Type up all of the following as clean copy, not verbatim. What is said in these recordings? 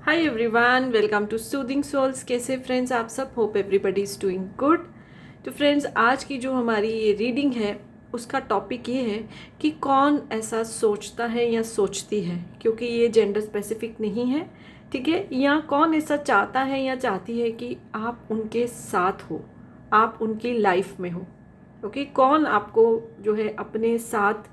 Hi everyone, welcome to soothing souls. कैसे friends आप सब? Hope everybody is doing good. तो फ्रेंड्स, आज की जो हमारी ये रीडिंग है उसका टॉपिक ये है कि कौन ऐसा सोचता है या सोचती है, क्योंकि ये जेंडर स्पेसिफिक नहीं है, ठीक है। या कौन ऐसा चाहता है या चाहती है कि आप उनके साथ हो, आप उनकी लाइफ में हो। ओके, कौन आपको जो है अपने साथ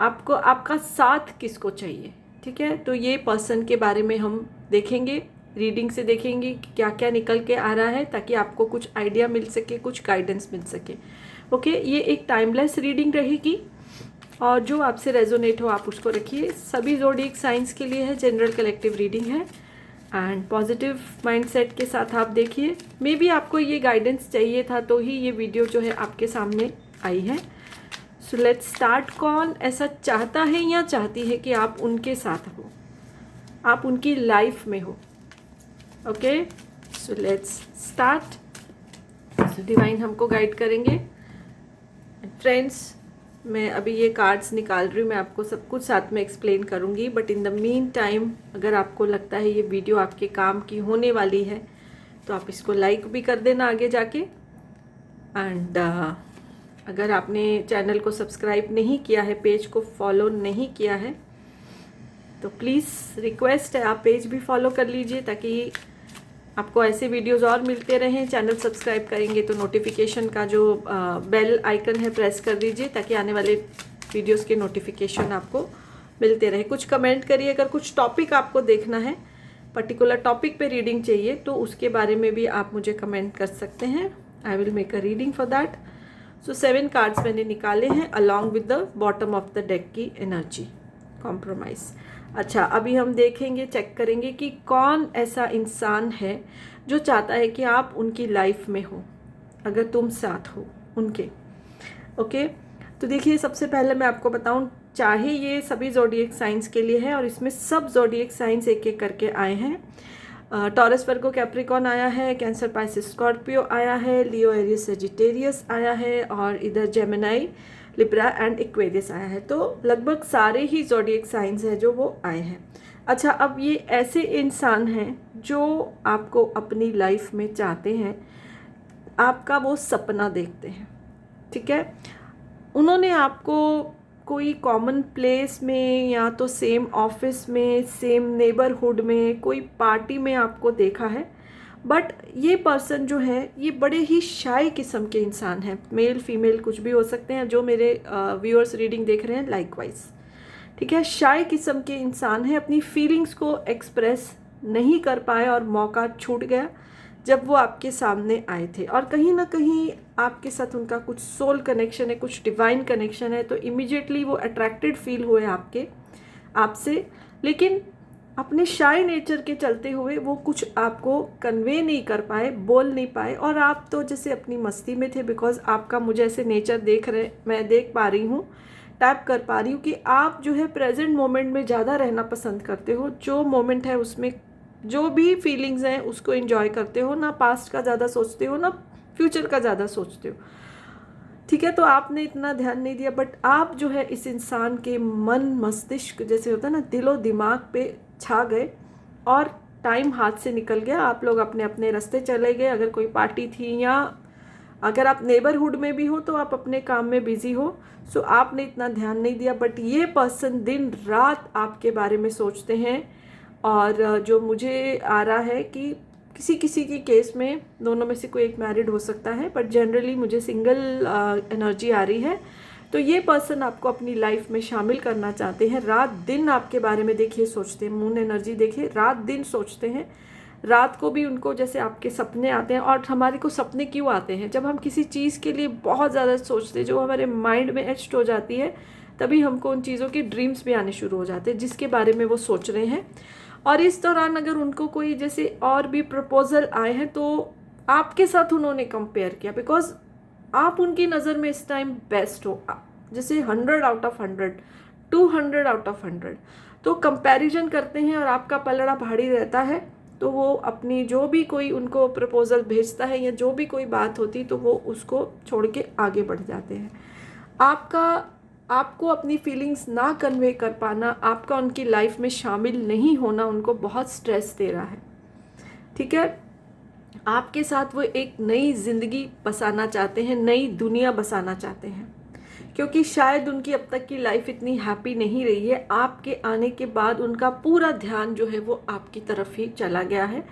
आपको आपका साथ किसको चाहिए, ठीक है। तो ये पर्सन के बारे में हम देखेंगे, रीडिंग से देखेंगे कि क्या क्या निकल के आ रहा है, ताकि आपको कुछ आइडिया मिल सके, कुछ गाइडेंस मिल सके। ओके, ये एक टाइमलेस रीडिंग रहेगी और जो आपसे रेजोनेट हो आप उसको रखिए। सभी ज़ोडिएक साइंस के लिए है, जनरल कलेक्टिव रीडिंग है एंड पॉजिटिव माइंडसेट के साथ आप देखिए। मे बी आपको ये गाइडेंस चाहिए था तो ही ये वीडियो जो है आपके सामने आई है। So let's start. कौन ऐसा चाहता है या चाहती है कि आप उनके साथ हो, आप उनकी लाइफ में हो। Okay, so let's start. So divine हमको गाइड करेंगे। फ्रेंड्स, मैं अभी ये कार्ड्स निकाल रही हूँ, मैं आपको सब कुछ साथ में एक्सप्लेन करूँगी, but in the mean time अगर आपको लगता है ये वीडियो आपके काम की होने वाली है तो आप इसको लाइक भी कर देना आगे जाके। एंड अगर आपने चैनल को सब्सक्राइब नहीं किया है, पेज को फॉलो नहीं किया है, तो प्लीज़ रिक्वेस्ट है आप पेज भी फॉलो कर लीजिए ताकि आपको ऐसे वीडियोस और मिलते रहें। चैनल सब्सक्राइब करेंगे तो नोटिफिकेशन का जो बेल आइकन है प्रेस कर दीजिए ताकि आने वाले वीडियोस के नोटिफिकेशन आपको मिलते रहे। कुछ कमेंट करिए, अगर कुछ टॉपिक आपको देखना है, पर्टिकुलर टॉपिक पे रीडिंग चाहिए तो उसके बारे में भी आप मुझे कमेंट कर सकते हैं। I will make a reading for that. So 7 cards मैंने निकाले हैं along with the bottom of the deck की एनर्जी, कॉम्प्रोमाइज़। अच्छा, अभी हम देखेंगे, चेक करेंगे कि कौन ऐसा इंसान है जो चाहता है कि आप उनकी लाइफ में हो, अगर तुम साथ हो उनके। ओके, तो देखिए, सबसे पहले मैं आपको बताऊं, चाहे ये सभी ज़ोडिएक साइंस के लिए है और इसमें सब ज़ोडिएक साइंस एक एक करके आए हैं। टॉरस, वर्गो, कैप्रिकॉन आया है, कैंसर, पाइसिस, स्कॉर्पियो आया है, लियो, एरियस, सेजिटेरियस आया है और इधर जेमिनाई, लिब्रा एंड एक्वेरियस आया है। तो लगभग सारे ही ज़ोडिएक साइंस हैं जो वो आए हैं। अच्छा, अब ये ऐसे इंसान हैं जो आपको अपनी लाइफ में चाहते हैं, आपका वो सपना देखते हैं, ठीक है। उन्होंने आपको कोई कॉमन प्लेस में या तो सेम ऑफिस में, सेम नेबरहुड में, कोई पार्टी में आपको देखा है, बट ये पर्सन जो है ये बड़े ही शाय किस्म के इंसान हैं। मेल फीमेल कुछ भी हो सकते हैं, जो मेरे व्यूअर्स रीडिंग देख रहे हैं लाइकवाइज, ठीक है। शाय किस्म के इंसान है, अपनी फीलिंग्स को एक्सप्रेस नहीं कर पाए और मौका छूट गया जब वो आपके सामने आए थे, और कहीं ना कहीं आपके साथ उनका कुछ सोल कनेक्शन है, कुछ डिवाइन कनेक्शन है, तो इमीडिएटली वो अट्रैक्टेड फील हुए आपसे, लेकिन अपने शाय नेचर के चलते हुए वो कुछ आपको कन्वे नहीं कर पाए, बोल नहीं पाए, और आप तो जैसे अपनी मस्ती में थे, बिकॉज आपका मुझे ऐसे नेचर मैं देख पा रही हूँ, टैप कर पा रही हूँ कि आप जो है प्रेजेंट मोमेंट में ज़्यादा रहना पसंद करते हो। जो मोमेंट है उसमें जो भी फीलिंग्स हैं उसको एंजॉय करते हो, ना पास्ट का ज़्यादा सोचते हो ना फ्यूचर का ज़्यादा सोचते हो, ठीक है। तो आपने इतना ध्यान नहीं दिया, बट आप जो है इस इंसान के मन मस्तिष्क, जैसे होता है ना, दिलो दिमाग पे छा गए और टाइम हाथ से निकल गया। आप लोग अपने अपने रास्ते चले गए। अगर कोई पार्टी थी या अगर आप नेबरहुड में भी हो तो आप अपने काम में बिजी हो, सो आपने इतना ध्यान नहीं दिया, बट ये पर्सन दिन रात आपके बारे में सोचते हैं। और जो मुझे आ रहा है कि किसी किसी के केस में दोनों में से कोई एक मैरिड हो सकता है, बट जनरली मुझे सिंगल एनर्जी आ रही है। तो ये पर्सन आपको अपनी लाइफ में शामिल करना चाहते हैं, रात दिन आपके बारे में देखिए सोचते हैं। मून एनर्जी देखिए, रात दिन सोचते हैं। रात को भी उनको जैसे आपके सपने आते हैं, और हमारे को सपने क्यों आते हैं? जब हम किसी चीज़ के लिए बहुत ज़्यादा सोचते हैं, जो हमारे माइंड में एच्ड हो जाती है, तभी हमको उन चीज़ों के ड्रीम्स भी आने शुरू हो जाते हैं जिसके बारे में वो सोच रहे हैं। और इस दौरान अगर उनको कोई जैसे और भी प्रपोजल आए हैं तो आपके साथ उन्होंने कंपेयर किया, बिकॉज आप उनकी नज़र में इस टाइम बेस्ट हो, जैसे 100 आउट ऑफ 100, 200 आउट ऑफ 100। तो कंपैरिजन करते हैं और आपका पलड़ा भारी रहता है, तो वो अपनी जो भी कोई उनको प्रपोजल भेजता है या जो भी कोई बात होती तो वो उसको छोड़ के आगे बढ़ जाते हैं। आपका आपको अपनी फीलिंग्स ना कन्वे कर पाना, आपका उनकी लाइफ में शामिल नहीं होना उनको बहुत स्ट्रेस दे रहा है। ठीक है, आपके साथ वो एक नई ज़िंदगी बसाना चाहते हैं, नई दुनिया बसाना चाहते हैं, क्योंकि शायद उनकी अब तक की लाइफ इतनी हैप्पी नहीं रही है। आपके आने के बाद उनका पूरा ध्यान जो है वो आपकी तरफ ही चला गया है,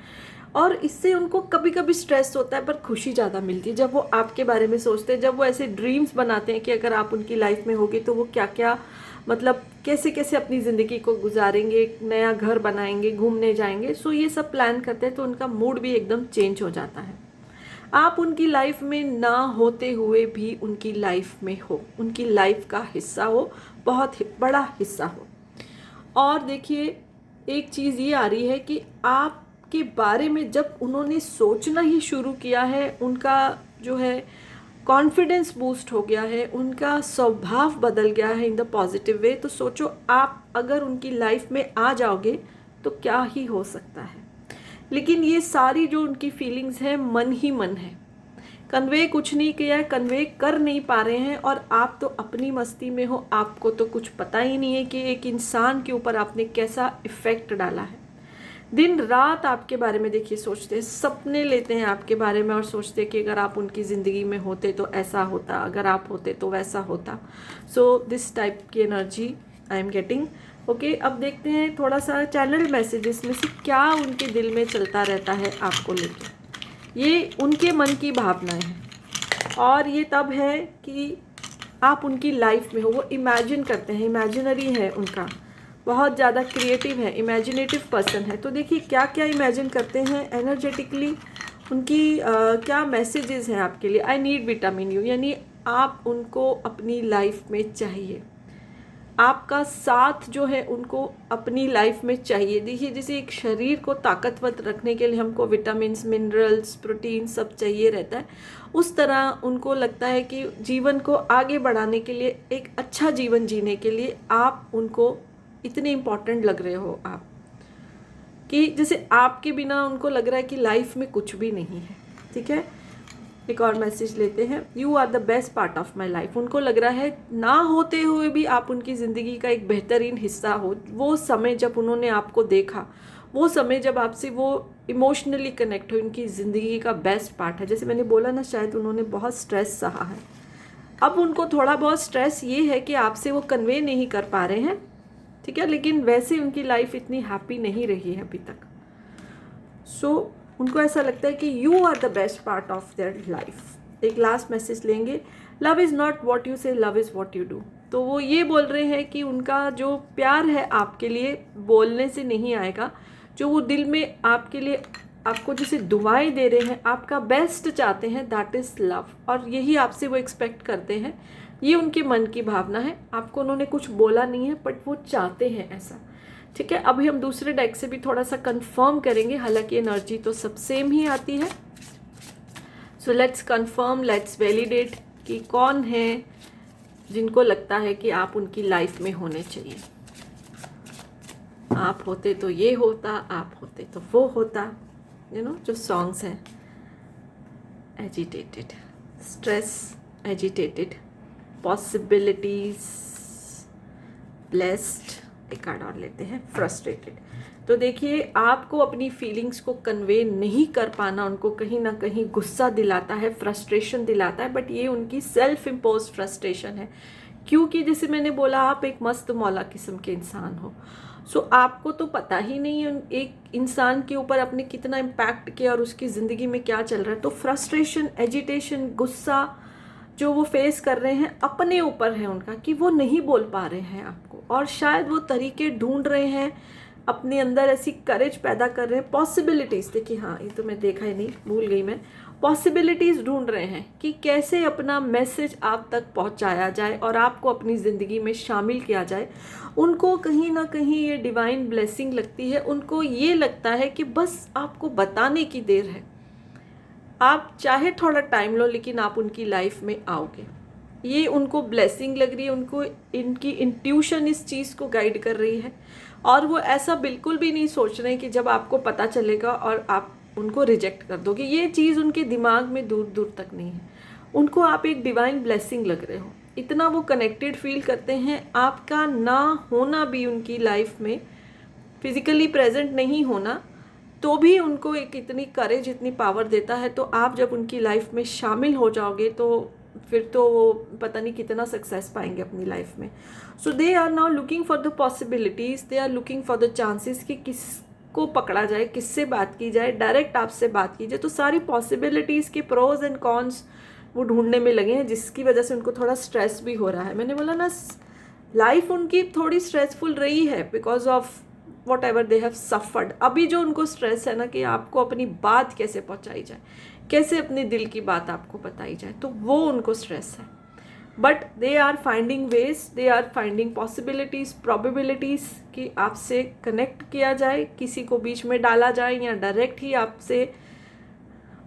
और इससे उनको कभी कभी स्ट्रेस होता है, पर खुशी ज़्यादा मिलती है जब वो आपके बारे में सोचते हैं, जब वो ऐसे ड्रीम्स बनाते हैं कि अगर आप उनकी लाइफ में होगे तो वो क्या क्या, मतलब कैसे कैसे अपनी ज़िंदगी को गुजारेंगे, एक नया घर बनाएंगे, घूमने जाएंगे। सो ये सब प्लान करते हैं, तो उनका मूड भी एकदम चेंज हो जाता है। आप उनकी लाइफ में ना होते हुए भी उनकी लाइफ में हो, उनकी लाइफ का हिस्सा हो, बहुत बड़ा हिस्सा हो। और देखिए, एक चीज़ ये आ रही है कि आपके बारे में जब उन्होंने सोचना ही शुरू किया है, उनका जो है कॉन्फिडेंस बूस्ट हो गया है, उनका स्वभाव बदल गया है इन द पॉजिटिव वे। तो सोचो, आप अगर उनकी लाइफ में आ जाओगे तो क्या ही हो सकता है। लेकिन ये सारी जो उनकी फीलिंग्स हैं, मन ही मन है, कन्वे कुछ नहीं किया है, कन्वे कर नहीं पा रहे हैं, और आप तो अपनी मस्ती में हो, आपको तो कुछ पता ही नहीं है कि एक इंसान के ऊपर आपने कैसा इफ़ेक्ट डाला है। दिन रात आपके बारे में देखिए सोचते हैं, सपने लेते हैं आपके बारे में, और सोचते हैं कि अगर आप उनकी ज़िंदगी में होते तो ऐसा होता, अगर आप होते तो वैसा होता। सो दिस टाइप की energy I am getting. Okay, अब देखते हैं थोड़ा सा चैनल मैसेजेस में से क्या उनके दिल में चलता रहता है आपको लेके। ये उनके मन की भावनाएं हैं, और ये तब है कि आप उनकी लाइफ में हो, वो इमेजिन करते हैं, इमेजिनरी है उनका, बहुत ज़्यादा क्रिएटिव है, इमेजिनेटिव पर्सन है। तो देखिए क्या क्या इमेजिन करते हैं एनर्जेटिकली, उनकी क्या मैसेजेस हैं आपके लिए। आई नीड विटामिन यू, यानी आप उनको अपनी लाइफ में चाहिए, आपका साथ जो है उनको अपनी लाइफ में चाहिए। देखिए, जैसे एक शरीर को ताकतवर रखने के लिए हमको विटामिन्स, मिनरल्स, प्रोटीन सब चाहिए रहता है, उस तरह उनको लगता है कि जीवन को आगे बढ़ाने के लिए, एक अच्छा जीवन जीने के लिए आप उनको इतने इम्पॉर्टेंट लग रहे हो आप, कि जैसे आपके बिना उनको लग रहा है कि लाइफ में कुछ भी नहीं है। ठीक है, एक और मैसेज लेते हैं। You are the best part of my life. उनको लग रहा है ना होते हुए भी आप उनकी ज़िंदगी का एक बेहतरीन हिस्सा हो। वो समय जब उन्होंने आपको देखा, वो समय जब आपसे वो इमोशनली कनेक्ट हो, उनकी ज़िंदगी का बेस्ट पार्ट है। जैसे मैंने बोला ना, शायद उन्होंने बहुत स्ट्रेस सहा है, अब उनको थोड़ा बहुत स्ट्रेस ये है कि आपसे वो कन्वे नहीं कर पा रहे हैं। ठीक है, लेकिन वैसे उनकी लाइफ इतनी हैप्पी नहीं रही है अभी तक। सो उनको ऐसा लगता है कि you are the best part of their life. एक लास्ट मैसेज लेंगे। Love is not what you say, love is what you do. तो वो ये बोल रहे हैं कि उनका जो प्यार है आपके लिए बोलने से नहीं आएगा, जो वो दिल में आपके लिए, आपको जैसे दुआएं दे रहे हैं, आपका बेस्ट चाहते हैं, दैट इज़ लव। और यही आपसे वो एक्सपेक्ट करते हैं, ये उनके मन की भावना है। आपको उन्होंने कुछ बोला नहीं है, बट वो चाहते हैं ऐसा। ठीक है, अभी हम दूसरे डेक से भी थोड़ा सा कंफर्म करेंगे, हालांकि एनर्जी तो सब सेम ही आती है। So let's confirm, let's validate कि कौन है जिनको लगता है कि आप उनकी लाइफ में होने चाहिए। आप होते तो ये होता, आप होते तो वो होता, जो सॉन्ग्स हैं। Agitated, stress, agitated, possibilities, blessed. एक कार्ड और लेते हैं, फ्रस्ट्रेटेड। तो देखिए, आपको अपनी फीलिंग्स को कन्वे नहीं कर पाना उनको कहीं ना कहीं गुस्सा दिलाता है, फ्रस्ट्रेशन दिलाता है, बट ये उनकी सेल्फ इम्पोज फ्रस्ट्रेशन है, क्योंकि जैसे मैंने बोला, आप एक मस्त मौला किस्म के इंसान हो। सो आपको तो पता ही नहीं है एक इंसान के ऊपर आपने कितना इम्पैक्ट किया और उसकी ज़िंदगी में क्या चल रहा है। तो फ्रस्ट्रेशन, एजिटेशन, गुस्सा जो वो फेस कर रहे हैं अपने ऊपर है उनका, कि वो नहीं बोल पा रहे हैं आपको, और शायद वो तरीके ढूंढ रहे हैं अपने अंदर, ऐसी करेज पैदा कर रहे हैं, पॉसिबिलिटीज़। देखिए, हाँ, ये तो मैं देखा ही नहीं, भूल गई मैं। पॉसिबिलिटीज़ ढूंढ रहे हैं कि कैसे अपना मैसेज आप तक पहुंचाया जाए और आपको अपनी ज़िंदगी में शामिल किया जाए। उनको कहीं ना कहीं ये डिवाइन ब्लेसिंग लगती है, उनको ये लगता है कि बस आपको बताने की देर है। आप चाहे थोड़ा टाइम लो, लेकिन आप उनकी लाइफ में आओगे, ये उनको ब्लेसिंग लग रही है। उनको इनकी इंट्यूशन इस चीज़ को गाइड कर रही है, और वो ऐसा बिल्कुल भी नहीं सोच रहे हैं कि जब आपको पता चलेगा और आप उनको रिजेक्ट कर दोगे। ये चीज़ उनके दिमाग में दूर दूर तक नहीं है। उनको आप एक डिवाइन ब्लेसिंग लग रहे हो, इतना वो कनेक्टेड फील करते हैं, आपका ना होना भी उनकी लाइफ में, फिजिकली प्रेजेंट नहीं होना तो भी उनको एक इतनी करेज, इतनी पावर देता है। तो आप जब उनकी लाइफ में शामिल हो जाओगे तो फिर तो वो पता नहीं कितना सक्सेस पाएंगे अपनी लाइफ में। So they are now looking for the possibilities, they are looking for the chances कि किसको पकड़ा जाए, किससे बात की जाए, डायरेक्ट आपसे बात की जाए। तो सारी पॉसिबिलिटीज़ के प्रोज एंड कॉन्स वो ढूंढने में लगे हैं, जिसकी वजह से उनको थोड़ा स्ट्रेस भी हो रहा है। मैंने बोला ना, लाइफ उनकी थोड़ी स्ट्रेसफुल रही है because of what ever they have suffered. अभी जो उनको स्ट्रेस है ना कि आपको अपनी बात कैसे पहुंचाई जाए, कैसे अपने दिल की बात आपको बताई जाए, तो वो उनको स्ट्रेस है। But they are finding ways, they are finding possibilities, probabilities कि आपसे कनेक्ट किया जाए, किसी को बीच में डाला जाए या डायरेक्ट ही आपसे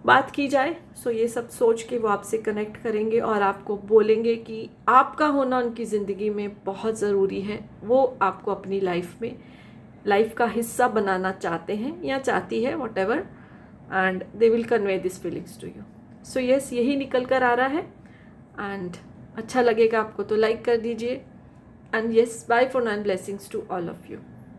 बात की जाए। सो ये सब सोच के वो आपसे कनेक्ट करेंगे और आपको बोलेंगे कि आपका होना उनकी ज़िंदगी में बहुत ज़रूरी है। वो आपको अपनी लाइफ का हिस्सा बनाना चाहते हैं या चाहती है, whatever, and they will convey this feelings to you. So yes, यही निकल कर आ रहा है। एंड अच्छा लगेगा आपको तो लाइक कर दीजिए। And yes, bye for now, blessings to all of you.